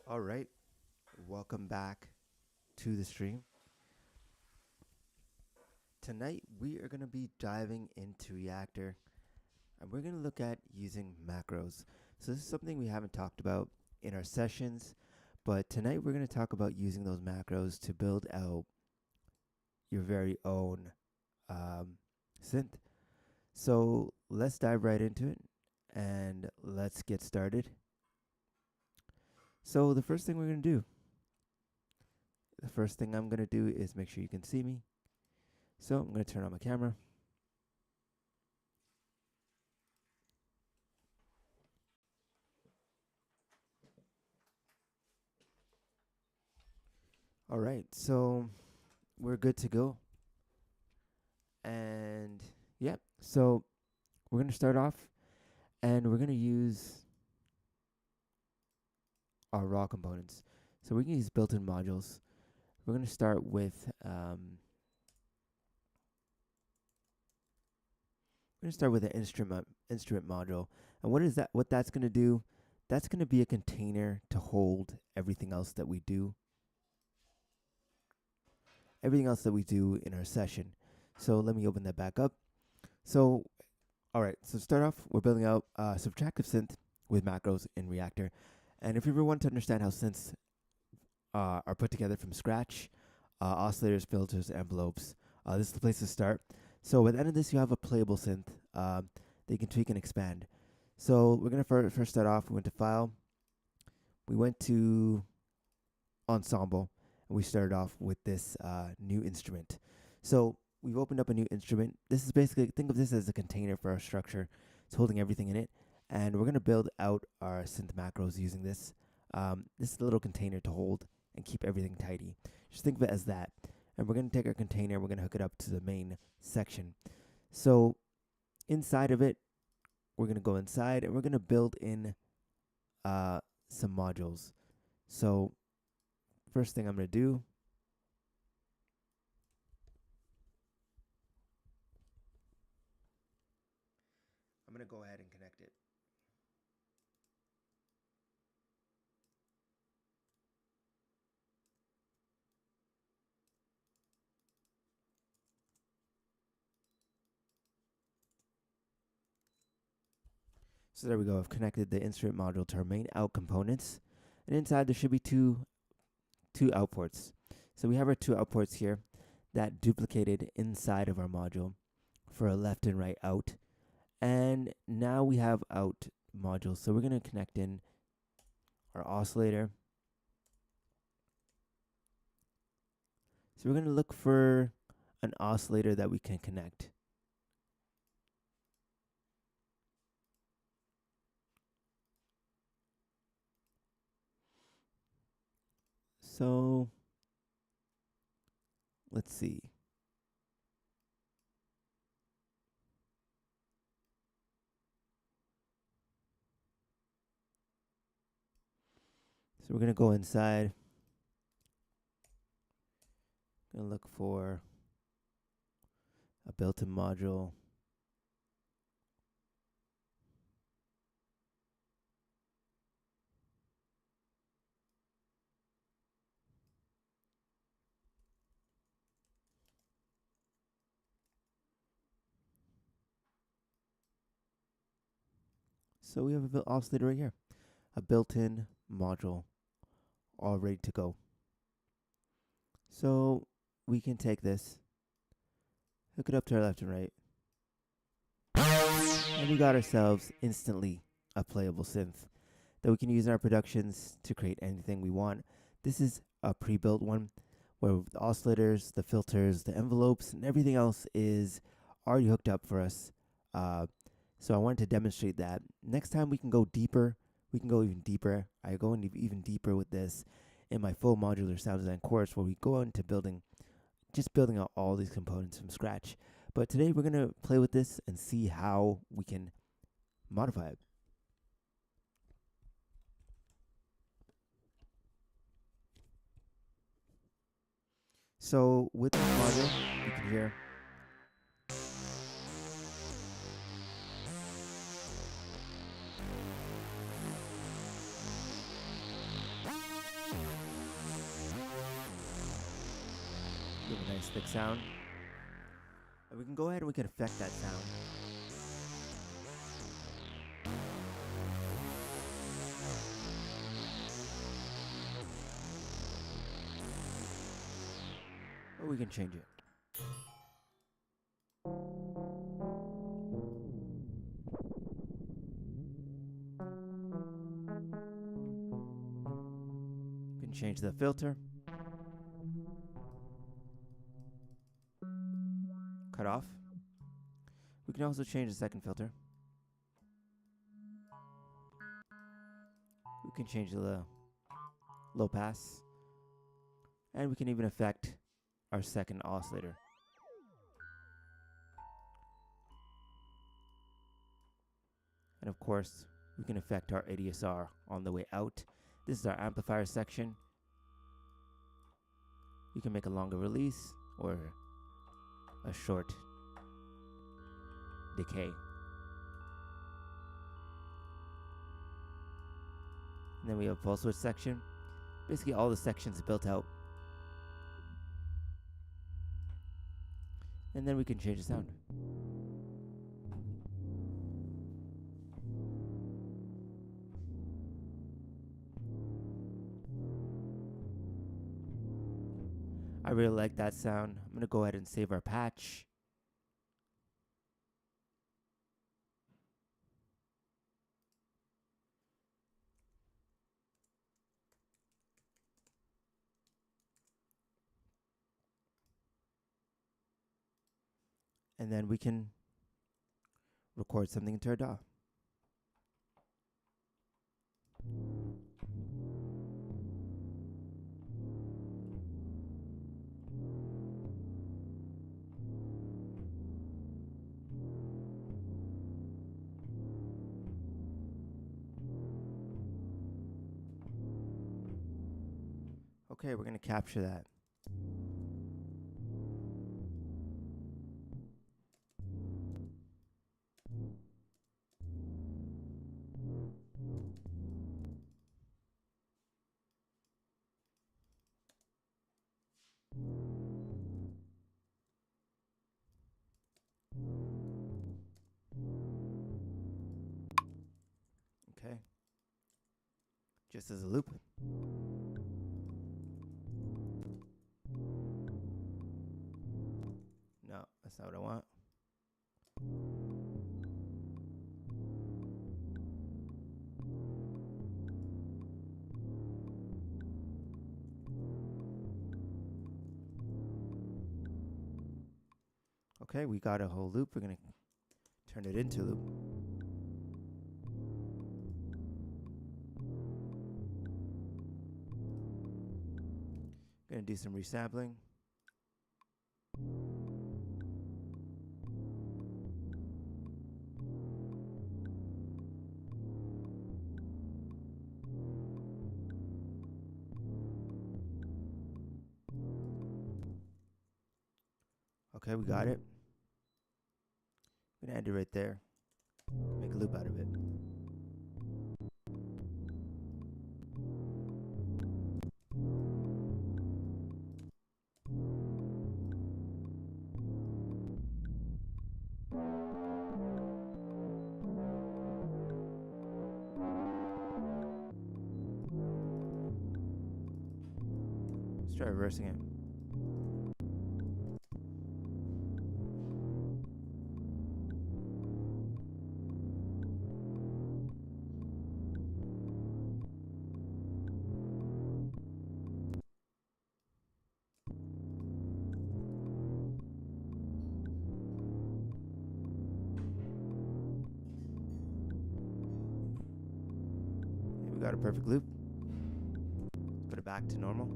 All right, welcome back to the stream. Tonight we are going to be diving into Reactor and we're going to look at using macros. So, this is something we haven't talked about in our sessions, but tonight we're going to talk about using those macros to build out your very own um, synth. So, let's dive right into it and let's get started. So, the first thing I'm going to do is make sure you can see me. So, I'm going to turn on my camera. All right, so we're good to go. And yeah, so we're going to start off and we're going to use our raw components. So we can use built-in modules. We're going to start with an instrument module. And what is that? What that's going to do? That's going to be a container to hold everything else that we do. Everything else that we do in our session. So let me open that back up. So, all right. So start off, we're building out subtractive synth with macros in Reactor. And if you ever want to understand how synths are put together from scratch, oscillators, filters, envelopes, this is the place to start. So at the end of this, you have a playable synth that you can tweak and expand. So we're going to first start off. We went to File. We went to Ensemble. And we started off with this new instrument. So we've opened up a new instrument. This is basically, think of this as a container for our structure. It's holding everything in it. And we're going to build out our synth macros using this. This is a little container to hold and keep everything tidy. Just think of it as that. And we're going to take our container, we're going to hook it up to the main section. So inside of it, we're going to go inside and we're going to build in some modules. So first thing I'm going to do, I'm going to go ahead and connect it. So there we go. I've connected the instrument module to our main out components. And inside there should be two out ports. So we have our two out ports here that duplicated inside of our module for a left and right out. And now we have out modules. So we're going to connect in our oscillator. So we're going to look for an oscillator that we can connect. So let's see. So we're going to go inside. Going to look for a built-in module. So we have a oscillator right here, a built-in module all ready to go. So we can take this, hook it up to our left and right, and we got ourselves instantly a playable synth that we can use in our productions to create anything we want. This is a pre-built one where the oscillators, the filters, the envelopes, and everything else is already hooked up for us. So I wanted to demonstrate that. Next time we can go deeper. We can go even deeper. I go even deeper with this in my full modular sound design course where we go into building out all these components from scratch. But today we're going to play with this and see how we can modify it. So with this module, you can hear a nice thick sound. And we can go ahead and we can affect that sound. Or we can change it. We can change the filter. Cut off. We can also change the second filter. We can change the low pass. And we can even affect our second oscillator. And of course, we can affect our ADSR on the way out. This is our amplifier section. You can make a longer release or a short decay. And then we have a pulse width section. Basically all the sections built out. And then we can change the sound. I really like that sound. I'm going to go ahead and save our patch. And then we can record something into our DAW. Okay, we're going to capture that. Okay. Just as a loop. No, that's not what I want. Okay, we got a whole loop. We're going to turn it into a loop. Going to do some resampling. Okay, we got it. I'm going to end it right there. Make a loop out of it. Let's try reversing it. Okay, we got a perfect loop. Put it back to normal.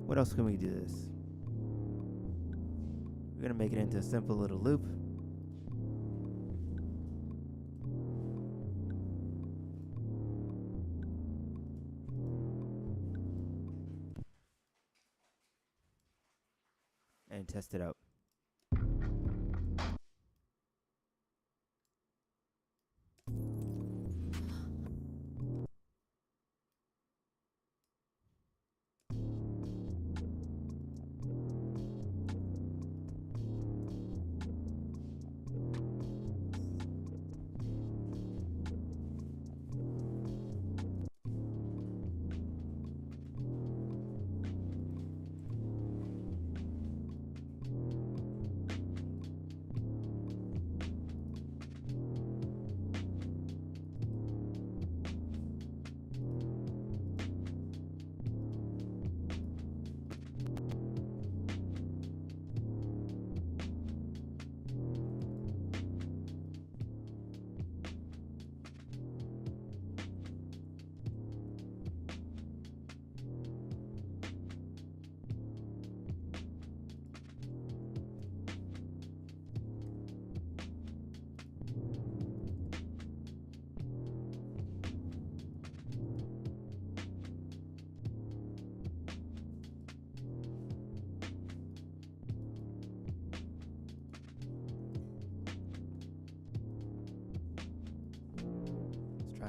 What else can we do this? We're going to make it into a simple little loop. And test it out.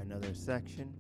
another section.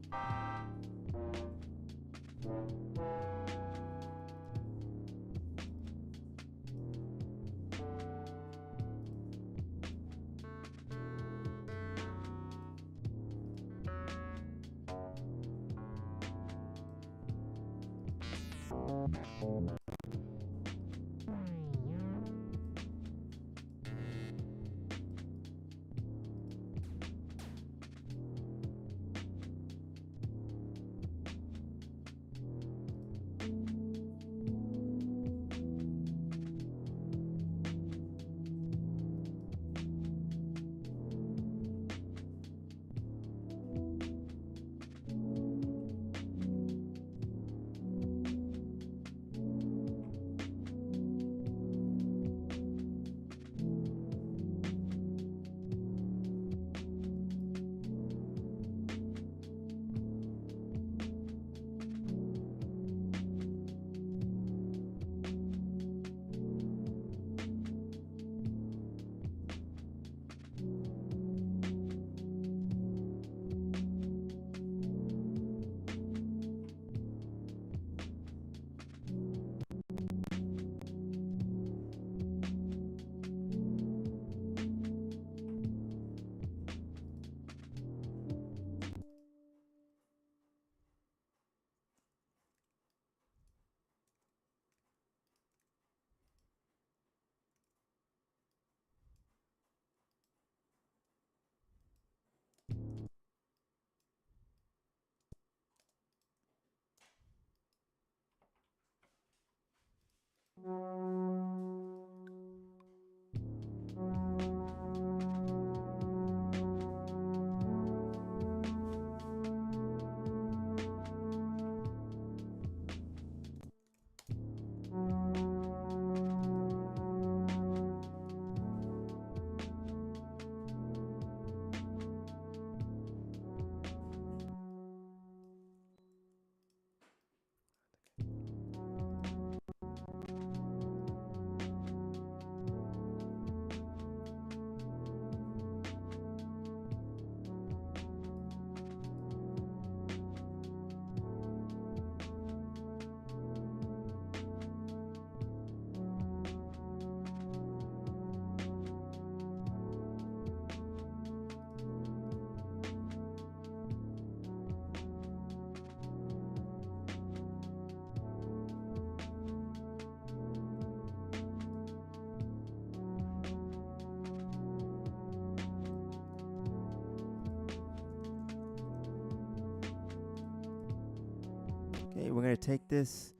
Okay, we're going to take this,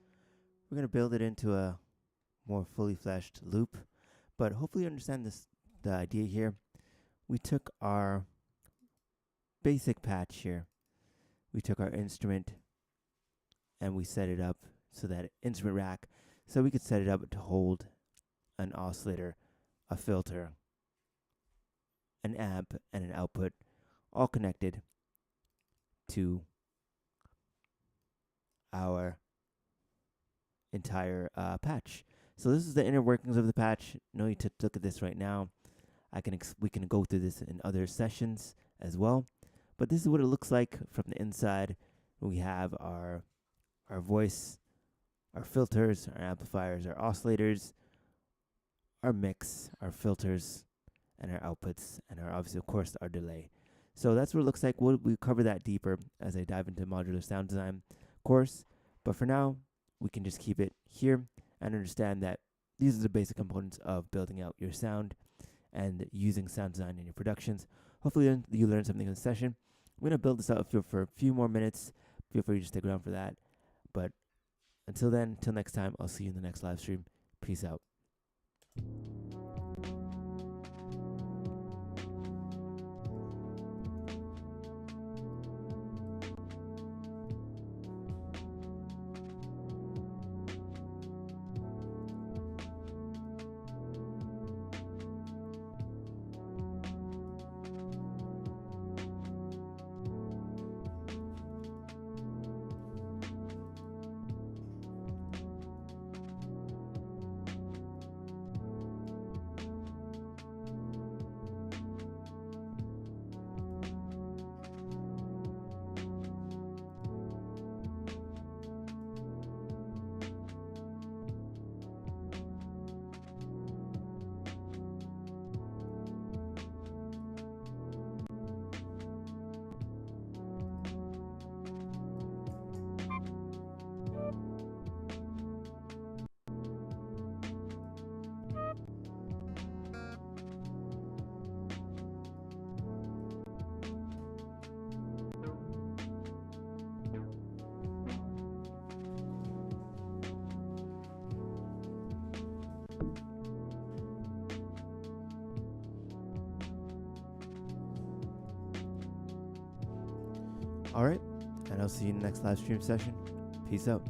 we're going to build it into a more fully fleshed loop, but hopefully you understand the idea here. We took our basic patch here, we took our instrument and we set it up so that instrument rack, so we could set it up to hold an oscillator, a filter, an amp, and an output, all connected to our entire patch. So this is the inner workings of the patch. No need to look at this right now. We can go through this in other sessions as well. But this is what it looks like from the inside. We have our voice, our filters, our amplifiers, our oscillators, our mix, our filters, and our outputs, and our obviously, of course, our delay. So that's what it looks like. We'll cover that deeper as I dive into modular sound design course. But for now, we can just keep it here and understand that these are the basic components of building out your sound and using sound design in your productions. Hopefully you learned something in the session. I'm going to build this out for a few more minutes. Feel free to stick around for that. But until then, until next time, I'll see you in the next live stream. Peace out. All right, and I'll see you in the next live stream session. Peace out.